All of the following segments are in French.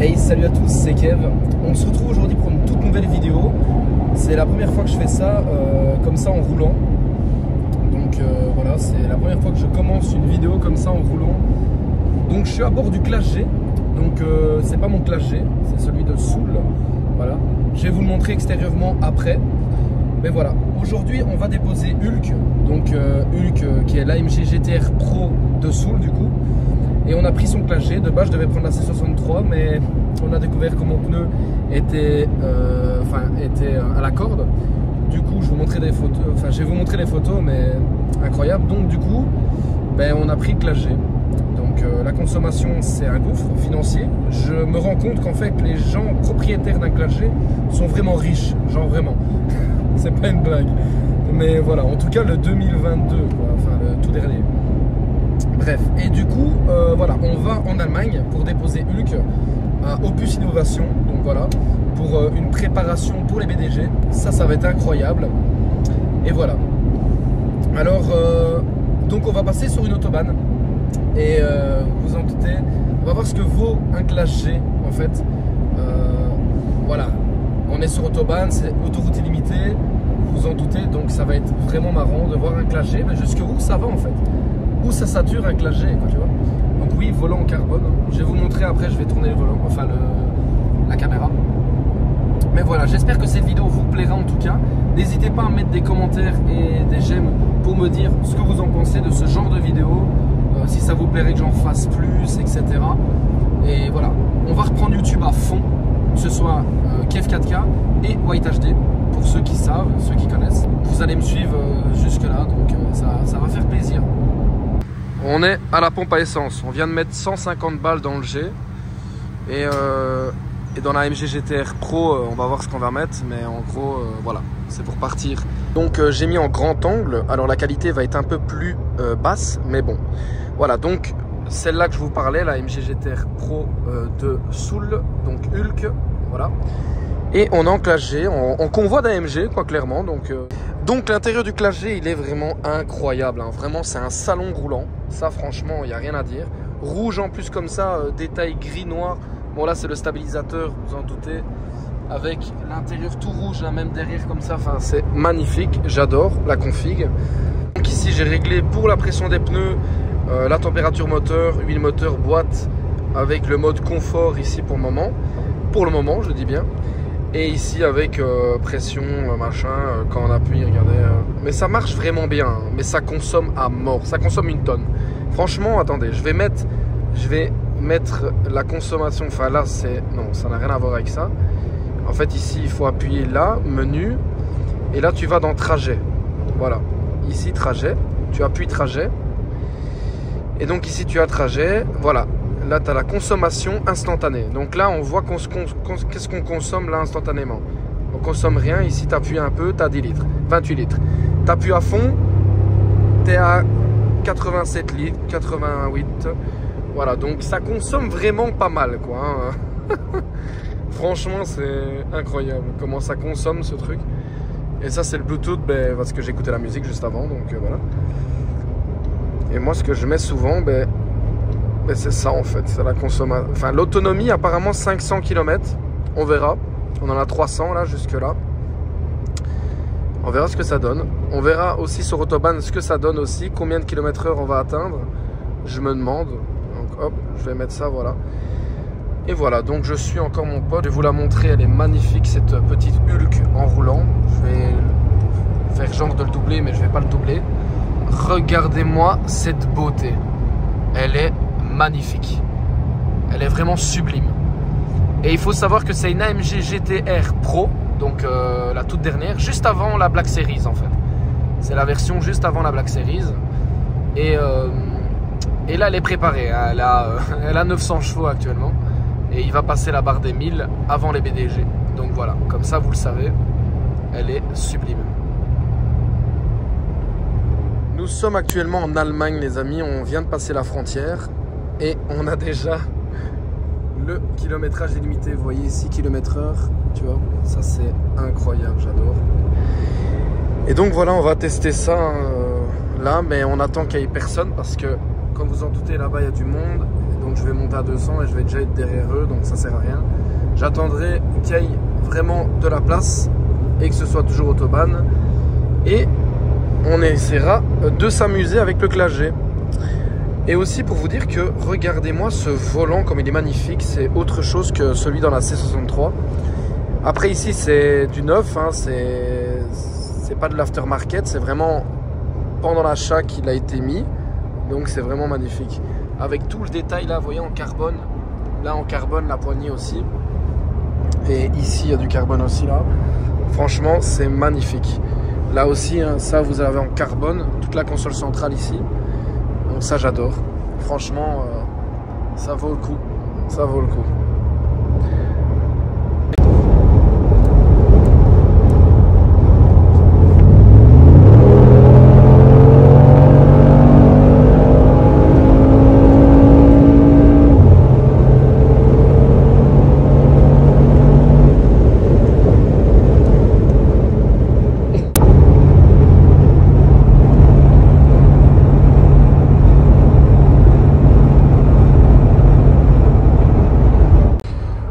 Hey, salut à tous, c'est Kev. On se retrouve aujourd'hui pour une toute nouvelle vidéo. C'est la première fois que je fais ça comme ça en roulant. Donc voilà, c'est la première fois que je commence une vidéo comme ça en roulant. Donc je suis à bord du Clash G. Donc c'est pas mon Clash G, c'est celui de Soul. Voilà. Je vais vous le montrer extérieurement après. Mais voilà, aujourd'hui on va déposer Hulk. Donc Hulk qui est l'AMG GTR Pro de Soul du coup. Et on a pris son Clash G. De base je devais prendre la C63, mais on a découvert que mon pneu était, était à la corde. Du coup je vous montrerai des photos, je vais vous montrer les photos, mais incroyable. Donc du coup on a pris le Clash G. Donc la consommation c'est un gouffre financier. Je me rends compte qu'en fait les gens propriétaires d'un Clash G sont vraiment riches, genre vraiment. C'est pas une blague. Mais voilà, en tout cas le 2022 quoi, enfin le tout dernier. Bref, et du coup, voilà, on va en Allemagne pour déposer Hulk à Opus Innovation. Donc voilà, pour une préparation pour les BDG. Ça va être incroyable. Et voilà. Alors, donc on va passer sur une autobahn. Et vous vous en doutez, on va voir ce que vaut un Clash G en fait. Voilà, on est sur autobahn, c'est autoroute illimitée. Vous vous en doutez, donc ça va être vraiment marrant de voir un Clash G. Mais jusqu'où ça va en fait? Où ça sature un Clash G, quoi, tu vois. Donc oui, volant en carbone. Je vais vous montrer après, je vais tourner le volant, enfin la caméra. Mais voilà, j'espère que cette vidéo vous plaira en tout cas. N'hésitez pas à mettre des commentaires et des j'aime pour me dire ce que vous en pensez de ce genre de vidéo. Si ça vous plairait que j'en fasse plus, etc. Et voilà, on va reprendre YouTube à fond, que ce soit Kev 4K et White HD. Pour ceux qui savent, ceux qui connaissent. Vous allez me suivre jusque là, donc ça va faire plaisir. On est à la pompe à essence, on vient de mettre 150 balles dans le G et dans la AMG GTR Pro on va voir ce qu'on va mettre, mais en gros voilà, c'est pour partir. Donc j'ai mis en grand angle, alors la qualité va être un peu plus basse, mais bon voilà. Donc celle-là que je vous parlais, la AMG GTR Pro de Soul, donc Hulk, voilà. Et on est en Clash G, en convoi d'AMG quoi, clairement. Donc l'intérieur du Clash G il est vraiment incroyable, hein. Vraiment c'est un salon roulant, ça franchement il n'y a rien à dire. Rouge en plus comme ça, détail gris noir. Bon là c'est le stabilisateur, vous en doutez, avec l'intérieur tout rouge là, même derrière comme ça, enfin c'est magnifique, j'adore la config. Donc ici j'ai réglé pour la pression des pneus, la température moteur, huile moteur, boîte, avec le mode confort ici pour le moment je dis bien. Et ici avec pression, machin, quand on appuie, regardez. Mais ça marche vraiment bien, hein, mais ça consomme à mort, ça consomme une tonne. Franchement, attendez, je vais mettre la consommation, enfin là c'est... Non, ça n'a rien à voir avec ça. En fait ici, il faut appuyer là, menu, et là tu vas dans trajet. Voilà, ici trajet, tu appuies trajet. Et donc ici tu as trajet, voilà. Là, tu as la consommation instantanée. Donc là, on voit qu'est-ce qu'on consomme là instantanément. On consomme rien. Ici, tu appuies un peu, tu as 10 litres, 28 litres. Tu appuies à fond, tu es à 87 litres, 88. Voilà, donc ça consomme vraiment pas mal, quoi. Hein. Franchement, c'est incroyable comment ça consomme ce truc. Et ça, c'est le Bluetooth, parce que j'écoutais la musique juste avant. Donc voilà. Et moi, ce que je mets souvent, c'est ça en fait, c'est la consommation. Enfin, l'autonomie apparemment 500 km, on verra. On en a 300 là, jusque là. On verra ce que ça donne. On verra aussi sur Autobahn ce que ça donne aussi, combien de km/h on va atteindre. Je me demande. Donc hop, je vais mettre ça, voilà. Et voilà, donc je suis encore mon pote. Je vais vous la montrer, elle est magnifique cette petite Hulk en roulant. Je vais faire genre de le doubler, mais je vais pas le doubler. Regardez-moi cette beauté. Elle est magnifique, elle est vraiment sublime. Et il faut savoir que c'est une AMG GTR Pro, donc la toute dernière, juste avant la Black Series en fait. C'est la version juste avant la Black Series. Et là elle est préparée, hein. Elle a 900 chevaux actuellement. Et il va passer la barre des 1000 avant les BDG. Donc voilà, comme ça vous le savez, elle est sublime. Nous sommes actuellement en Allemagne les amis, on vient de passer la frontière. Et on a déjà le kilométrage illimité. Vous voyez ici, km/h, tu vois, ça c'est incroyable, j'adore. Et donc voilà, on va tester ça là, mais on attend qu'il n'y ait personne parce que, comme vous en doutez, là-bas il y a du monde. donc je vais monter à 200 et je vais déjà être derrière eux, donc ça sert à rien. J'attendrai qu'il y ait vraiment de la place et que ce soit toujours autobahn, et on essaiera de s'amuser avec le Classe G. Et aussi pour vous dire que regardez-moi ce volant comme il est magnifique, c'est autre chose que celui dans la C63. Après ici c'est du neuf, hein, c'est pas de l'aftermarket, c'est vraiment pendant l'achat qu'il a été mis, donc c'est vraiment magnifique. Avec tout le détail là, vous voyez, en carbone, là en carbone la poignée aussi, et ici il y a du carbone aussi là, franchement c'est magnifique. Là aussi, hein, ça vous avez en carbone, toute la console centrale ici. Donc ça j'adore. Franchement, ça vaut le coup. Ça vaut le coup.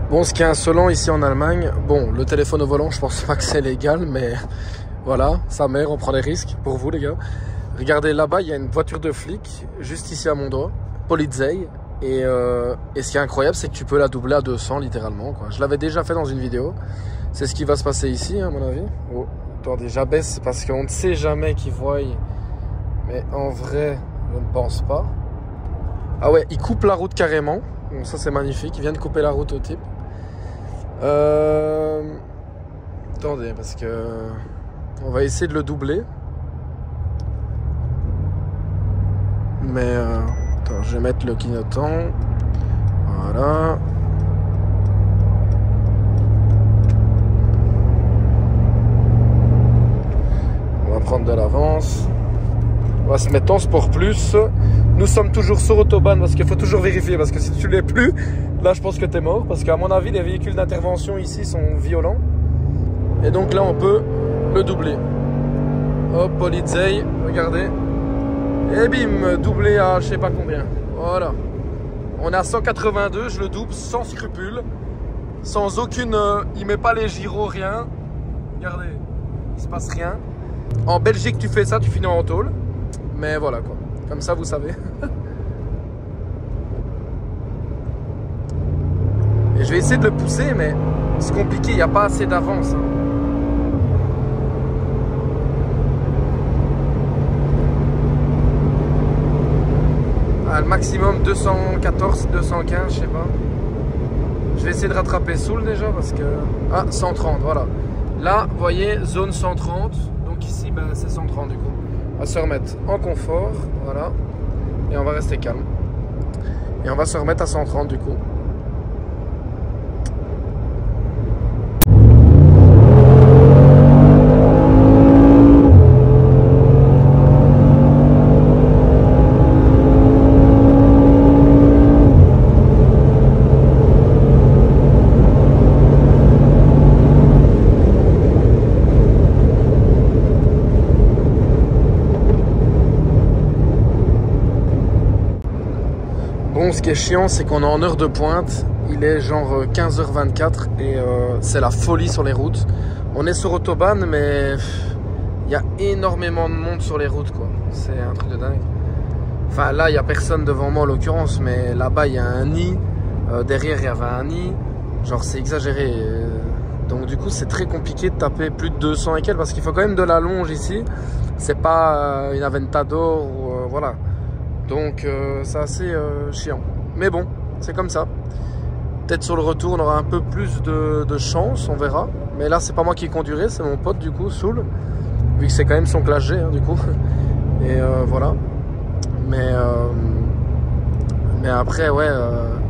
Bon, ce qui est insolent ici en Allemagne, bon, le téléphone au volant, je pense pas que c'est légal, mais voilà, sa mère, on prend des risques pour vous les gars. Regardez là-bas, il y a une voiture de flic, juste ici à mon doigt, Polizei, et ce qui est incroyable, c'est que tu peux la doubler à 200 littéralement, quoi. Je l'avais déjà fait dans une vidéo, c'est ce qui va se passer ici, hein, à mon avis. Oh, attendez, j'abaisse parce qu'on ne sait jamais qui voient, mais en vrai, je ne pense pas. Ah ouais, il coupe la route carrément, donc ça c'est magnifique, il vient de couper la route au type. Attendez, parce que on va essayer de le doubler. Mais attends, je vais mettre le clignotant. Voilà. On va prendre de l'avance. On va se mettre en sport plus. Nous sommes toujours sur autobahn parce qu'il faut toujours vérifier, parce que si tu l'es plus, là je pense que tu es mort, parce qu'à mon avis les véhicules d'intervention ici sont violents. Et donc là on peut le doubler. Hop, Polizei, regardez. Et bim, doublé à je sais pas combien. Voilà. On est à 182, je le double sans scrupule. Sans aucune... il met pas les gyros, rien. Regardez, il se passe rien. En Belgique tu fais ça, tu finis en tôle. Mais voilà quoi. Comme ça, vous savez. Et je vais essayer de le pousser, mais c'est compliqué, il n'y a pas assez d'avance. Ah, le maximum 214, 215, je sais pas. Je vais essayer de rattraper Soul déjà parce que... Ah, 130, voilà. Là, vous voyez, zone 130. Donc ici, ben, c'est 130 du coup. On va se remettre en confort, voilà, et on va rester calme. Et on va se remettre à 130 du coup. Bon, ce qui est chiant, c'est qu'on est en heure de pointe. Il est genre 15h24 et c'est la folie sur les routes. On est sur autobahn, mais il y a énormément de monde sur les routes, quoi. C'est un truc de dingue. Enfin, là, il n'y a personne devant moi en l'occurrence, mais là-bas, il y a un nid. Derrière, il y avait un nid. Genre, c'est exagéré. Donc, du coup, c'est très compliqué de taper plus de 200 et quelques parce qu'il faut quand même de la longe ici. C'est pas une Aventador ou voilà. Donc c'est assez chiant. Mais bon, c'est comme ça. Peut-être sur le retour, on aura un peu plus de chance, on verra. Mais là, c'est pas moi qui conduirai, c'est mon pote du coup, Soul. Vu que c'est quand même son Classe G, hein, du coup. Et voilà. Mais après, ouais,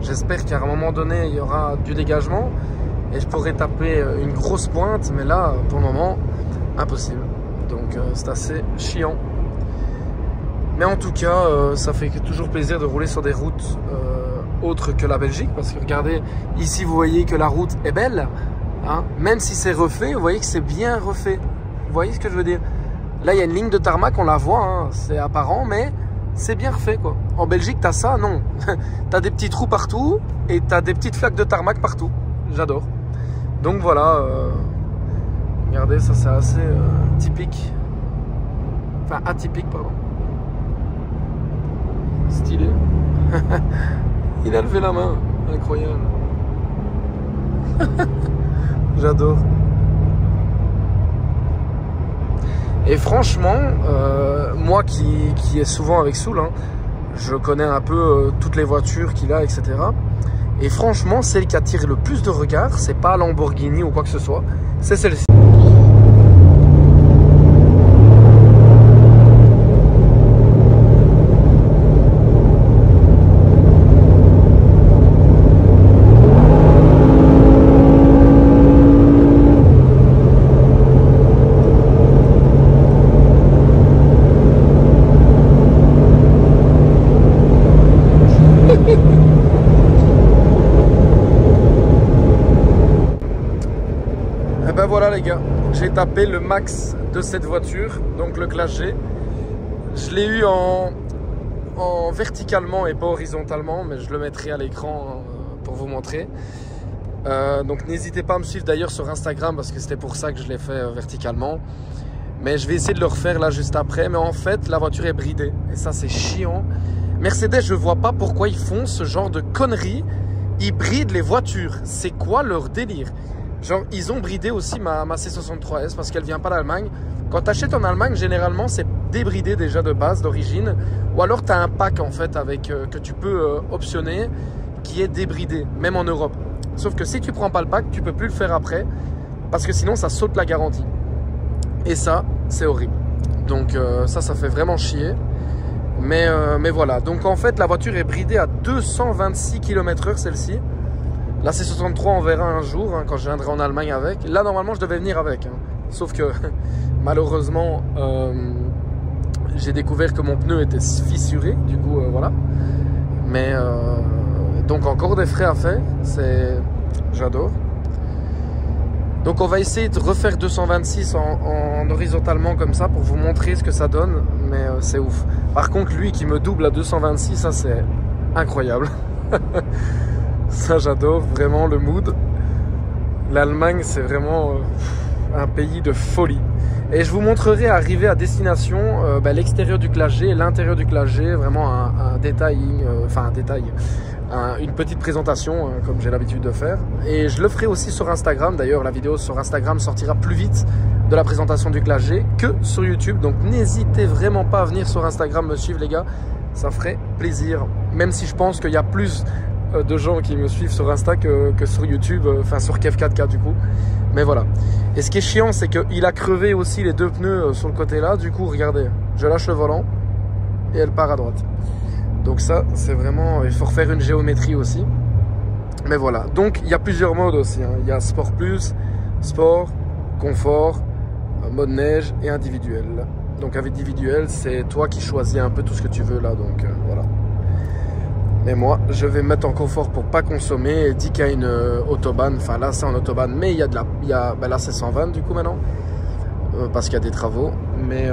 j'espère qu'à un moment donné, il y aura du dégagement. Et je pourrai taper une grosse pointe. Mais là, pour le moment, impossible. Donc c'est assez chiant. Mais en tout cas, ça fait toujours plaisir de rouler sur des routes autres que la Belgique. Parce que regardez, ici vous voyez que la route est belle. Hein, même si c'est refait, vous voyez que c'est bien refait. Vous voyez ce que je veux dire? Là, il y a une ligne de tarmac, on la voit, hein, c'est apparent. Mais c'est bien refait quoi. En Belgique, t'as ça, non. T'as des petits trous partout et t'as des petites flaques de tarmac partout. J'adore. Donc voilà, regardez, ça c'est assez typique. Enfin, atypique, pardon. Stylé. Il a levé la main. Incroyable. J'adore. Et franchement, moi qui est souvent avec Soul, hein, je connais un peu toutes les voitures qu'il a, etc. Et franchement, celle qui attire le plus de regards, c'est pas Lamborghini ou quoi que ce soit, c'est celle-ci. Et ben voilà les gars, j'ai tapé le max de cette voiture, donc le Classe G. Je l'ai eu en verticalement et pas horizontalement, mais je le mettrai à l'écran pour vous montrer. Donc n'hésitez pas à me suivre d'ailleurs sur Instagram parce que c'était pour ça que je l'ai fait verticalement. Mais je vais essayer de le refaire là juste après. Mais en fait, la voiture est bridée et ça c'est chiant. Mercedes, je vois pas pourquoi ils font ce genre de conneries. Ils brident les voitures. C'est quoi leur délire? Genre, ils ont bridé aussi ma C63S parce qu'elle vient pas d'Allemagne. Quand tu achètes en Allemagne, généralement, c'est débridé déjà de base, d'origine. Ou alors, tu as un pack en fait avec que tu peux optionner qui est débridé, même en Europe. Sauf que si tu prends pas le pack, tu peux plus le faire après parce que sinon, ça saute la garantie. Et ça, c'est horrible. Donc, ça fait vraiment chier. Mais voilà. Donc, en fait, la voiture est bridée à 226 km/h, celle-ci. La C63, on verra un jour, hein, quand je viendrai en Allemagne avec. Là, normalement, je devais venir avec. Hein. Sauf que, malheureusement, j'ai découvert que mon pneu était fissuré. Du coup, voilà. Mais, donc, encore des frais à faire. J'adore. Donc, on va essayer de refaire 226 en horizontalement comme ça pour vous montrer ce que ça donne. Mais c'est ouf. Par contre, lui qui me double à 226, ça, c'est incroyable. Ça j'adore vraiment le mood. L'Allemagne c'est vraiment un pays de folie. Et je vous montrerai arriver à destination l'extérieur du Classe G et l'intérieur du Classe G. Vraiment un détailling, une petite présentation comme j'ai l'habitude de faire. Et je le ferai aussi sur Instagram. D'ailleurs la vidéo sur Instagram sortira plus vite de la présentation du Classe G que sur YouTube. Donc n'hésitez vraiment pas à venir sur Instagram me suivre les gars. Ça ferait plaisir. Même si je pense qu'il y a plus de gens qui me suivent sur Insta que sur YouTube, enfin sur Kev4K du coup. Mais voilà. Et ce qui est chiant, c'est qu'il a crevé aussi les deux pneus sur le côté là. Du coup, regardez, je lâche le volant et elle part à droite. Donc ça, c'est vraiment... Il faut refaire une géométrie aussi. Mais voilà. Donc, il y a plusieurs modes aussi. Hein. Il y a Sport Plus, Sport, Confort, mode neige et individuel. Donc, individuel, c'est toi qui choisis un peu tout ce que tu veux là. Donc, voilà. Mais moi, je vais mettre en confort pour pas consommer. Il dit qu'il y a une autobahn. Enfin, là, c'est en autobahn. Mais il y a de la... là, c'est 120 du coup maintenant. Parce qu'il y a des travaux. Mais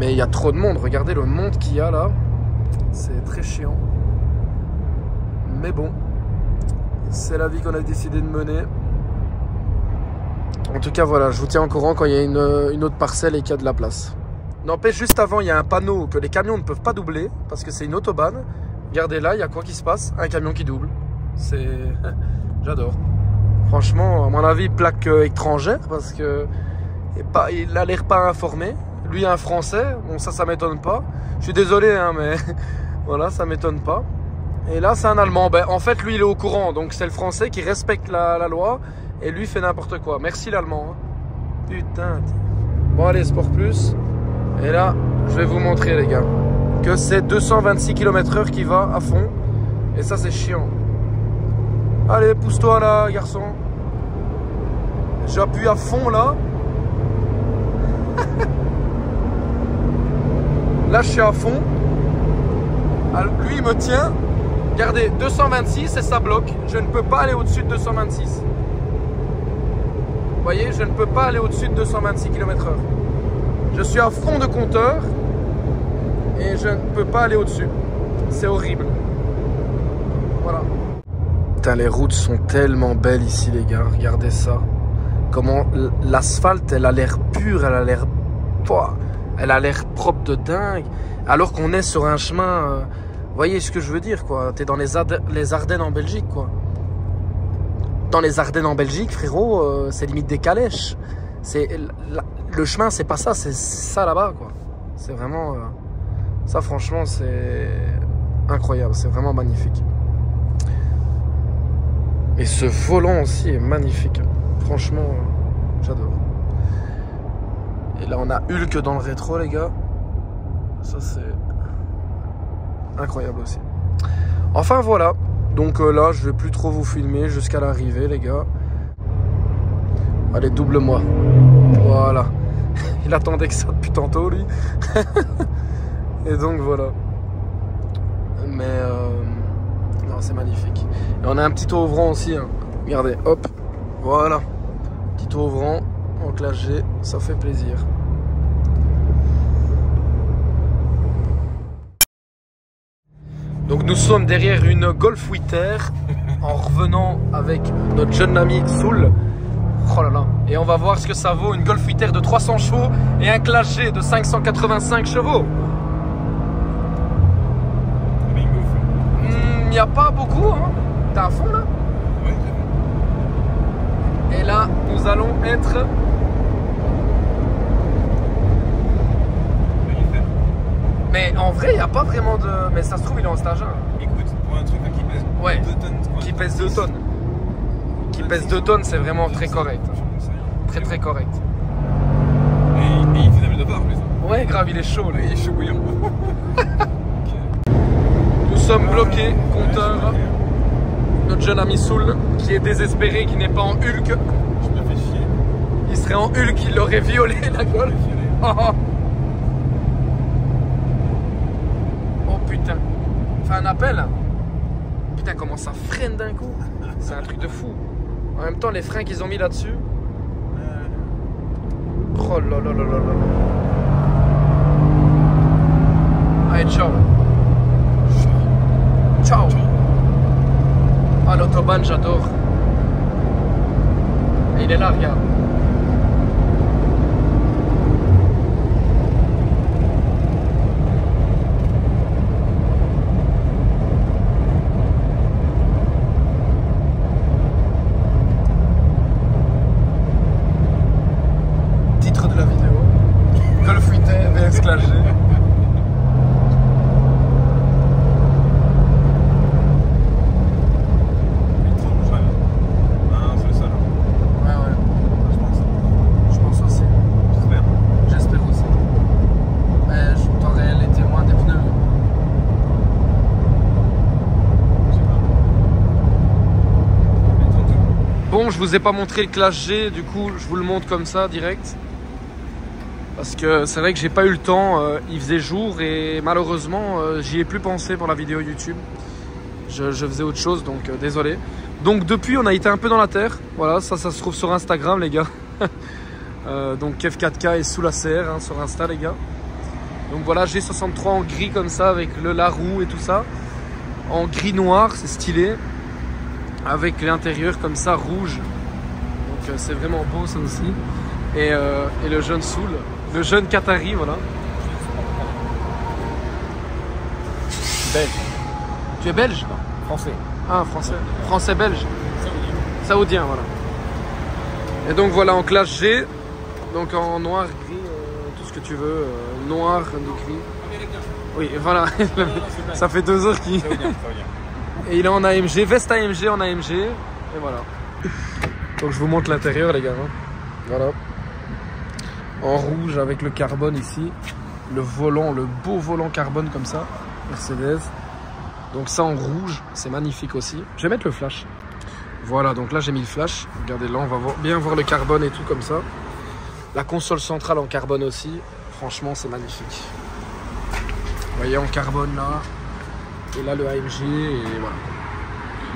il y a trop de monde. Regardez le monde qu'il y a là. C'est très chiant. Mais bon. C'est la vie qu'on a décidé de mener. En tout cas, voilà. Je vous tiens au courant quand il y a une autre parcelle et qu'il y a de la place. N'empêche, juste avant, il y a un panneau que les camions ne peuvent pas doubler. Parce que c'est une autobahn. Regardez là, il y a quoi qui se passe? Un camion qui double. C'est... J'adore. Franchement, à mon avis, plaque étrangère parce que il a l'air pas informé. Lui, un Français, bon ça m'étonne pas. Je suis désolé, hein, mais voilà, ça m'étonne pas. Et là, c'est un Allemand. Ben, en fait, lui, il est au courant. Donc, c'est le Français qui respecte la loi et lui fait n'importe quoi. Merci l'Allemand. Hein. Putain. Bon, allez, Sport Plus. Et là, je vais vous montrer, les gars, que c'est 226 km/h qui va à fond. Et ça, c'est chiant. Allez, pousse-toi là, garçon. J'appuie à fond là. Là, je suis à fond. Alors, lui, il me tient. Regardez, 226 et ça bloque. Je ne peux pas aller au-dessus de 226. Vous voyez, je ne peux pas aller au-dessus de 226 km/h. Je suis à fond de compteur. et je ne peux pas aller au-dessus. C'est horrible. Voilà. Putain, les routes sont tellement belles ici, les gars. Regardez ça. Comment l'asphalte, elle a l'air pure, elle a l'air propre de dingue. Alors qu'on est sur un chemin... vous voyez ce que je veux dire, quoi. T'es dans les Ardennes en Belgique, quoi. Dans les Ardennes en Belgique, frérot, c'est limite des calèches. Le chemin, c'est pas ça, c'est ça là-bas, quoi. C'est vraiment... ça, franchement, c'est incroyable. C'est vraiment magnifique. Et ce volant aussi est magnifique. Franchement, j'adore. Et là, on a Hulk dans le rétro, les gars. Ça, c'est incroyable aussi. Enfin, voilà. Donc là, je vais plus trop vous filmer jusqu'à l'arrivée, les gars. Allez, double-moi. Voilà. Il attendait que ça depuis tantôt, lui. Et donc, voilà. Mais, non, c'est magnifique. Et on a un petit tour ouvrant aussi. Hein. Regardez, hop. Voilà. Petit tour ouvrant en classe G. Ça fait plaisir. Donc nous sommes derrière une Golf Wither en revenant avec notre jeune ami Soul. Oh là là. Et on va voir ce que ça vaut une Golf Wither de 300 chevaux et un Classe G de 585 chevaux. Il n'y a pas beaucoup, hein. T'es à fond là? Oui. Et là, nous allons être... Mais en vrai, il n'y a pas vraiment de... Mais ça se trouve, il est en stage 1. Écoute, pour un truc qui pèse 2 tonnes... Qui pèse 2 tonnes. Qui pèse 2 tonnes, c'est vraiment très correct. Très très correct. Et il fait de part, mais ça. Ouais, grave, il est chaud, là. Il est chaud bouillant. Nous sommes bloqués, compteur. Notre jeune ami Soul, qui est désespéré, qui n'est pas en Hulk. Je me fais chier. Il serait en Hulk, il l'aurait violé, la Golf. Putain, fais un appel. Putain, comment ça freine d'un coup. C'est un truc de fou. En même temps, les freins qu'ils ont mis là-dessus. Oh là là là là là. Allez, ciao. Ciao. Ah, l'autobahn, j'adore. Et il est là, regarde. Bon, je vous ai pas montré le Classe G, du coup je vous le montre comme ça direct. Parce que c'est vrai que j'ai pas eu le temps, il faisait jour et malheureusement j'y ai plus pensé pour la vidéo YouTube. Je faisais autre chose, donc désolé. Donc depuis on a été un peu dans la terre, voilà, ça se trouve sur Instagram les gars. Donc Kev4K est sous la CR hein, sur Insta les gars. Donc voilà, G63 en gris comme ça avec le larou et tout ça. En gris noir, c'est stylé. Avec l'intérieur comme ça rouge, donc c'est vraiment beau ça aussi. Et le jeune Soul, le jeune Qatari, voilà. Belge. Tu es belge? Non, français. Ah, français. Français-belge. Saoudien, voilà. Et donc voilà en Classe G, donc en noir, gris, tout ce que tu veux, noir, gris. Américain. Oui, voilà. Ça fait 2 heures qu'il... Et il est en AMG, veste AMG en AMG, et voilà. Donc je vous montre l'intérieur les gars, hein. Voilà. En rouge avec le carbone ici. Le volant, le beau volant carbone comme ça, Mercedes. Donc ça en rouge, c'est magnifique aussi. Je vais mettre le flash. Voilà, donc là j'ai mis le flash. Regardez là, on va bien voir le carbone et tout comme ça. La console centrale en carbone aussi. Franchement, c'est magnifique. Vous voyez en carbone là. Et là le AMG et voilà.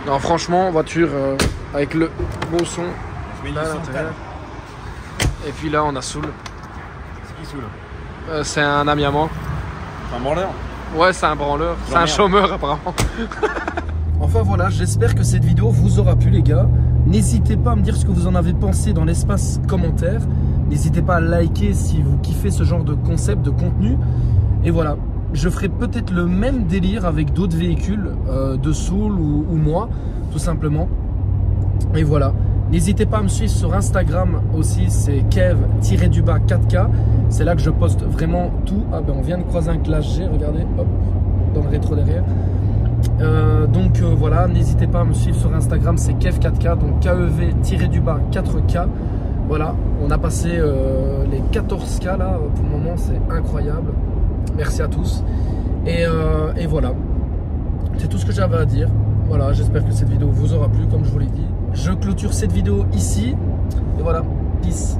Non franchement voiture avec le beau son là à l'intérieur. Et puis là on a Soul. C'est qui Soul? C'est un ami à moi. C'est un branleur. Ouais, c'est un branleur. C'est un chômeur apparemment. Enfin voilà, j'espère que cette vidéo vous aura plu les gars. N'hésitez pas à me dire ce que vous en avez pensé dans l'espace commentaire. N'hésitez pas à liker si vous kiffez ce genre de concept, de contenu. Et voilà, je ferai peut-être le même délire avec d'autres véhicules de Soul ou moi, tout simplement. Et voilà, n'hésitez pas à me suivre sur Instagram aussi, c'est kev-4k. C'est là que je poste vraiment tout. Ah ben on vient de croiser un Clash G, regardez, hop, dans le rétro derrière. Voilà, n'hésitez pas à me suivre sur Instagram, c'est kev4k, donc kev-4k. Voilà, on a passé les 14K là, pour le moment, c'est incroyable. Merci à tous. Et voilà, c'est tout ce que j'avais à dire. Voilà, j'espère que cette vidéo vous aura plu, comme je vous l'ai dit. Je clôture cette vidéo ici. Et voilà, peace.